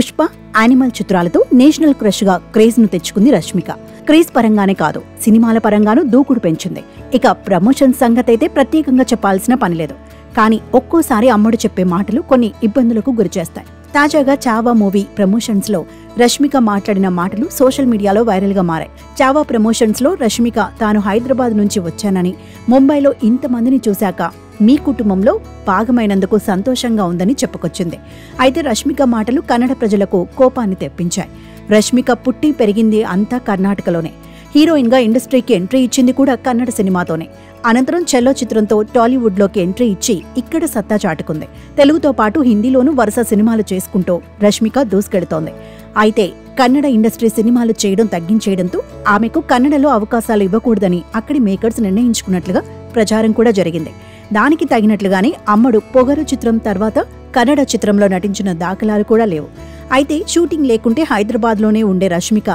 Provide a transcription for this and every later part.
Pushpa, animal చిత్రాలతో national crush గా craze ను తెచ్చుకుంది రష్మిక. క్రేజ్ పరంగానే కాదు, సినిమాల పరంగానూ దూకుడు పెంచింది. ఇక ప్రమోషన్ సంగతైతే ప్రత్యేకంగా చెప్పాల్సిన పనిలేదు. కానీ ఒక్కోసారి అమ్మడు చెప్పే మాటలు కొన్ని ఇబ్బందులకు గురిచేస్తాయి. తాజాగా చావా మూవీ ప్రమోషన్స్ లో రష్మిక మాట్లాడిన మాటలు సోషల్ మీడియాలో వైరల్ గా మారాయి. చావా ప్రమోషన్స్ లో రష్మిక తాను హైదరాబాద్ నుంచి వచ్చానని, ముంబైలో ఇంతమందిని చూశాక మీ కుటుంబంలో భాగమైనందుకు సంతోషంగా ఉందని చెప్పుకొచ్చింది. అయితే రష్మిక మాటలు కన్నడ ప్రజలకు కోపాన్ని తెప్పించాయి. రష్మిక పుట్టి పెరిగింది అంతా కర్ణాటకలోనే. హీరోయిన్ గా ఇండస్ట్రీకి ఎంట్రీ ఇచ్చింది కూడా కన్నడ సినిమాతోనే. అనంతరం చెల్లో చిత్రంతో టాలీవుడ్ లోకి ఎంట్రీ ఇచ్చి ఇక్కడ సత్తా చాటుకుంది. తెలుగుతో పాటు హిందీలోనూ వరుస సినిమాలు చేసుకుంటూ రష్మిక దూసుకెడుతోంది. అయితే కన్నడ ఇండస్ట్రీ సినిమాలు చేయడం తగ్గించేయడంతో ఆమెకు కన్నడలో అవకాశాలు ఇవ్వకూడదని అక్కడి మేకర్స్ నిర్ణయించుకున్నట్లుగా ప్రచారం కూడా జరిగింది. దానికి తగినట్లుగానే అమ్మడు పొగరు చిత్రం తర్వాత కన్నడ చిత్రంలో నటించిన దాఖలాలు కూడా లేవు. అయితే షూటింగ్ లేకుంటే హైదరాబాద్లోనే ఉండే రష్మిక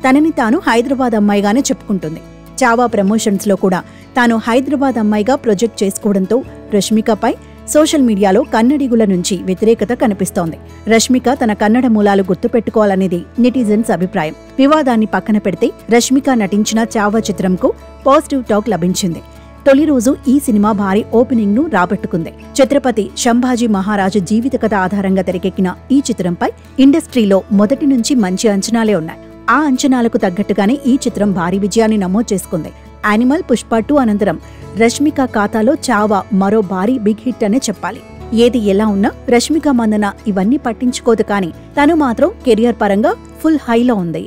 తనని తాను హైదరాబాద్ అమ్మాయిగానే చెప్పుకుంటుంది. చావా ప్రమోషన్స్ లో కూడా తాను హైదరాబాద్ అమ్మాయిగా ప్రొజెక్ట్ చేసుకోవడంతో రష్మికపై సోషల్ మీడియాలో కన్నడిగుల నుంచి వ్యతిరేకత కనిపిస్తోంది. రష్మిక తన కన్నడ మూలాలు గుర్తుపెట్టుకోవాలనేది నెటిజన్స్ అభిప్రాయం. వివాదాన్ని పక్కన పెడితే రష్మిక నటించిన చావా చిత్రంకు పాజిటివ్ టాక్ లభించింది. తొలి రోజు ఈ సినిమా భారీ ఓపెనింగ్ ను రాబట్టుకుంది. ఛత్రపతి సంభాజీ మహారాజు జీవిత కథ ఆధారంగా తెరకెక్కిన ఈ చిత్రంపై ఇండస్ట్రీలో మొదటి నుంచి మంచి అంచనాలే ఉన్నాయి. ఆ అంచనాలకు తగ్గట్టుగానే ఈ చిత్రం భారీ విజయాన్ని నమోదు చేసుకుంది. యానిమల్, పుష్ప 2 అనంతరం రష్మిక ఖాతాలో చావా మరో భారీ బిగ్ హిట్ అనే చెప్పాలి. ఏది ఎలా ఉన్నా రష్మిక మందన ఇవన్నీ పట్టించుకోదు, కానీ తను మాత్రం కెరియర్ పరంగా ఫుల్ హైలో ఉంది.